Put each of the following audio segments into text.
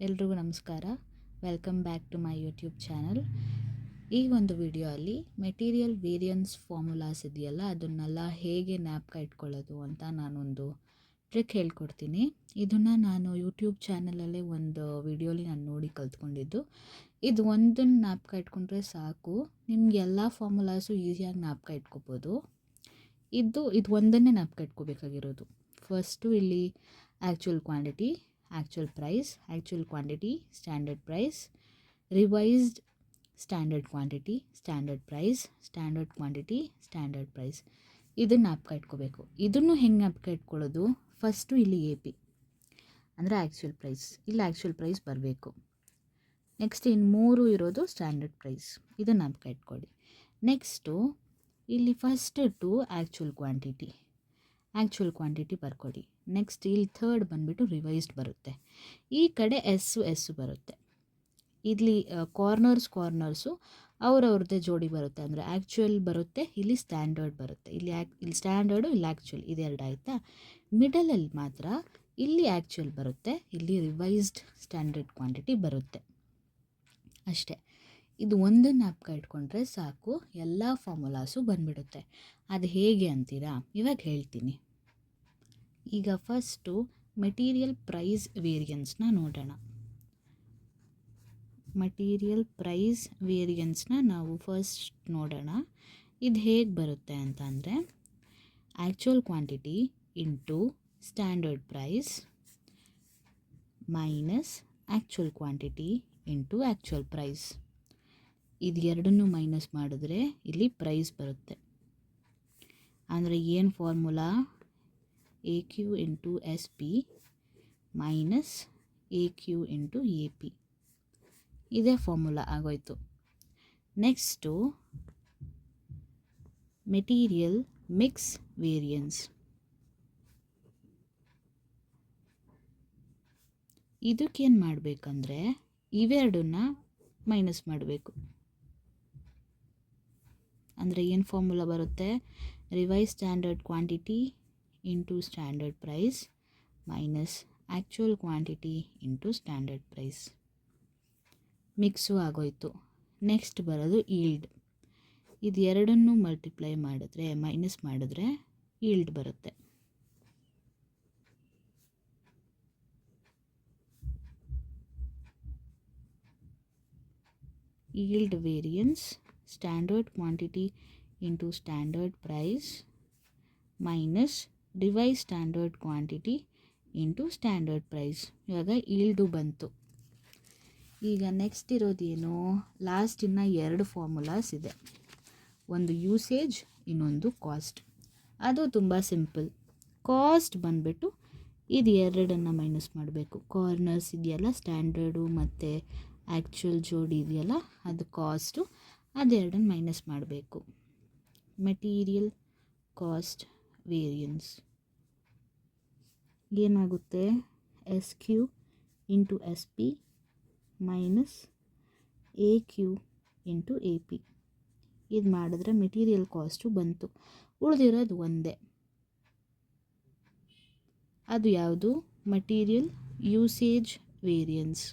ಎಲ್ರಿಗೂ ನಮಸ್ಕಾರ. Welcome back to my YouTube channel. ಈ ಒಂದು ವಿಡಿಯೋ ಅಲ್ಲಿ ಮೆಟೀರಿಯಲ್ ವೇರಿಯನ್ಸ್ ಫಾರ್ಮುಲಾಸ್ ಇದೆಯಲ್ಲ, ಅದನ್ನೆಲ್ಲ ಹೇಗೆ ಜ್ಞಾಪಕ ಇಟ್ಕೊಳ್ಳೋದು ಅಂತ ನಾನೊಂದು ಟ್ರಿಕ್ ಹೇಳ್ಕೊಡ್ತೀನಿ. ಇದನ್ನು ನಾನು ಯೂಟ್ಯೂಬ್ ಚಾನಲಲ್ಲೇ ಒಂದು ವಿಡಿಯೋಲಿ ನಾನು ನೋಡಿ ಕಲ್ತ್ಕೊಂಡಿದ್ದು. ಇದು ಒಂದನ್ನು ಜ್ಞಾಪಕ ಇಟ್ಕೊಂಡ್ರೆ ಸಾಕು, ನಿಮಗೆಲ್ಲ ಫಾರ್ಮುಲಾಸು ಈಸಿಯಾಗಿ ಜ್ಞಾಪಕ ಇಟ್ಕೋಬೋದು. ಇದು ಒಂದನ್ನೇ ಜ್ಞಾಪಕ ಇಟ್ಕೋಬೇಕಾಗಿರೋದು. ಫಸ್ಟು ಇಲ್ಲಿ actual quantity, actual price, actual quantity, standard price, revised standard quantity, standard price, standard quantity, standard price. ಇದನ್ನು ಜ್ಞಾಪಕ ಇಟ್ಕೋಬೇಕು. ಇದನ್ನು ಹೆಂಗೆ ಜ್ಞಾಪಕ ಇಟ್ಕೊಳ್ಳೋದು? ಫಸ್ಟು ಇಲ್ಲಿ AP ಅಂದರೆ ಆ್ಯಕ್ಚುಯಲ್ ಪ್ರೈಸ್, ಇಲ್ಲಿ ಆ್ಯಕ್ಚುಯಲ್ ಪ್ರೈಸ್ ಬರಬೇಕು. ನೆಕ್ಸ್ಟ್ ಇನ್ನು 3 ಇರೋದು ಸ್ಟ್ಯಾಂಡರ್ಡ್ ಪ್ರೈಸ್, ಇದನ್ನು ಜ್ಞಾಪಕ ಇಟ್ಕೊಳ್ಳಿ. ನೆಕ್ಸ್ಟು ಇಲ್ಲಿ ಫಸ್ಟ್ ಟು ಆ್ಯಕ್ಚುಯಲ್ ಕ್ವಾಂಟಿಟಿ ಬರ್ಕೊಳ್ಳಿ. ನೆಕ್ಸ್ಟ್ ಇಲ್ಲಿ ಥರ್ಡ್ ಬಂದುಬಿಟ್ಟು ರಿವೈಸ್ಡ್ ಬರುತ್ತೆ. ಈ ಕಡೆ ಎಸ್ಸು ಬರುತ್ತೆ. ಇಲ್ಲಿ ಕಾರ್ನರ್ಸು ಅವ್ರವ್ರದ್ದೇ ಜೋಡಿ ಬರುತ್ತೆ. ಅಂದರೆ ಆ್ಯಕ್ಚುಯಲ್ ಬರುತ್ತೆ, ಇಲ್ಲಿ ಸ್ಟ್ಯಾಂಡರ್ಡ್ ಬರುತ್ತೆ. ಇಲ್ಲಿ ಸ್ಟ್ಯಾಂಡರ್ಡು, ಇಲ್ಲಿ ಆ್ಯಕ್ಚುಯಲ್, ಇದೆರಡು ಆಯಿತಾ. ಮಿಡಲಲ್ಲಿ ಮಾತ್ರ ಇಲ್ಲಿ ಆ್ಯಕ್ಚುಯಲ್ ಬರುತ್ತೆ, ಇಲ್ಲಿ ರಿವೈಸ್ಡ್ ಸ್ಟ್ಯಾಂಡರ್ಡ್ ಕ್ವಾಂಟಿಟಿ ಬರುತ್ತೆ. ಅಷ್ಟೇ. ಇದು ಒಂದನ್ನು ಜ್ಞಾಪಕ ಇಟ್ಕೊಂಡ್ರೆ ಸಾಕು, ಎಲ್ಲ ಫಾರ್ಮುಲಾಸು ಬಂದುಬಿಡುತ್ತೆ. ಅದು ಹೇಗೆ ಅಂತೀರಾ? ಇವಾಗ ಹೇಳ್ತೀನಿ. ಈಗ ಫಸ್ಟು ಮೆಟೀರಿಯಲ್ ಪ್ರೈಸ್ ವೇರಿಯನ್ಸ್ನ ನೋಡೋಣ. ಮೆಟೀರಿಯಲ್ ಪ್ರೈಸ್ ವೇರಿಯನ್ಸ್ನ ನಾವು ಫಸ್ಟ್ ನೋಡೋಣ. ಇದು ಹೇಗೆ ಬರುತ್ತೆ ಅಂತ ಅಂದರೆ, actual quantity into standard price minus actual quantity into actual price. ಇದು ಎರಡನ್ನೂ ಮೈನಸ್ ಮಾಡಿದ್ರೆ ಇಲ್ಲಿ ಪ್ರೈಸ್ ಬರುತ್ತೆ. ಅಂದರೆ ಏನು formula? AQ into SP minus AQ into AP. ಇದೇ ಫಾರ್ಮುಲಾ ಆಗೋಯ್ತು. Next material mix variance. ಇದಕ್ಕೇನು ಮಾಡಬೇಕಂದ್ರೆ ಇವೆರಡನ್ನ ಮೈನಸ್ ಮಾಡಬೇಕು. ಅಂದರೆ ಏನು ಫಾರ್ಮುಲಾ ಬರುತ್ತೆ? Revise standard quantity into standard price minus actual quantity into standard price. Mix ಆಗೋಯ್ತು. ನೆಕ್ಸ್ಟ್ ಬರೋದು ಈಲ್ಡ್. ಇದು ಎರಡನ್ನೂ ಮೈನಸ್ ಮಾಡಿದ್ರೆ ಈಲ್ಡ್ ಬರುತ್ತೆ. Yield variance standard quantity into standard price minus revise standard quantity into standard price. ಇವಾಗ yield ಬಂತು. ಈಗ next ಇರೋದೇನು? Last ಇನ್ನು 2 ಫಾರ್ಮುಲಾಸ್ ಇದೆ. ಒಂದು ಯೂಸೇಜ್, ಇನ್ನೊಂದು ಕಾಸ್ಟ್. ಅದು ತುಂಬ ಸಿಂಪಲ್. ಕಾಸ್ಟ್ ಬಂದುಬಿಟ್ಟು ಇದು ಎರಡನ್ನು ಮೈನಸ್ ಮಾಡಬೇಕು. ಕಾರ್ನರ್ಸ್ ಇದೆಯಲ್ಲ, ಸ್ಟ್ಯಾಂಡರ್ಡು ಮತ್ತು ಆ್ಯಕ್ಚುಯಲ್ ಜೋಡಿ ಇದೆಯಲ್ಲ, ಅದು ಕಾಸ್ಟು. ಅದೆರಡನ್ನು ಮೈನಸ್ ಮಾಡಬೇಕು. ಮೆಟೀರಿಯಲ್ ಕಾಸ್ಟ್ ವೇರಿಯನ್ಸ್ ಏನಾಗುತ್ತೆ? SQ into SP minus AQ into AP. ಇದು ಮಾಡಿದ್ರೆ ಮೆಟೀರಿಯಲ್ ಕಾಸ್ಟು ಬಂತು. ಉಳಿದಿರೋದು ಒಂದೇ. ಅದು ಯಾವುದು? Material usage variance.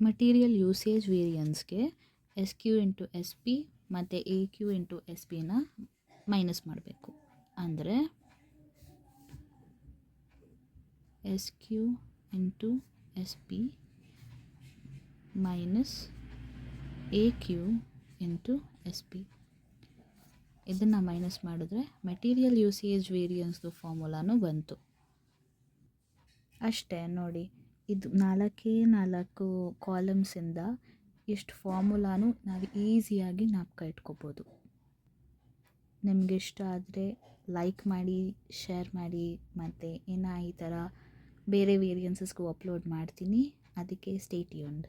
Material usage ವೇರಿಯನ್ಸ್ಗೆ SQ ಇಂಟು SP ಮತ್ತು AQ ಇಂಟು SPನ ಮೈನಸ್ ಮಾಡಬೇಕು. ಅಂದರೆ SQ into SP minus AQ into SP. ಇದನ್ನು ಮೈನಸ್ ಮಾಡಿದ್ರೆ ಮೆಟೀರಿಯಲ್ ಯೂಸೇಜ್ ವೇರಿಯನ್ಸ್ದು ಫಾರ್ಮುಲಾನು ಬಂತು. ಅಷ್ಟೇ ನೋಡಿ. ಇದು 4 ಕಾಲಮ್ಸಿಂದ ಇಷ್ಟು ಫಾರ್ಮುಲಾನು ನಾವು ಈಸಿಯಾಗಿ ಜ್ಞಾಪಕ ಇಟ್ಕೋಬೋದು. ನಿಮಗೆ ಇಷ್ಟ ಆದರೆ ಲೈಕ್ ಮಾಡಿ, ಶೇರ್ ಮಾಡಿ, ಮತ್ತು ಇನ್ನು ಈ ಥರ ಬೇರೆ ವೇರಿಯನ್ಸಸ್ಗೂ ಅಪ್ಲೋಡ್ ಮಾಡ್ತೀನಿ. ಅದಕ್ಕೆ ಸ್ಟೇ ಟ್ಯೂನ್ಡ್.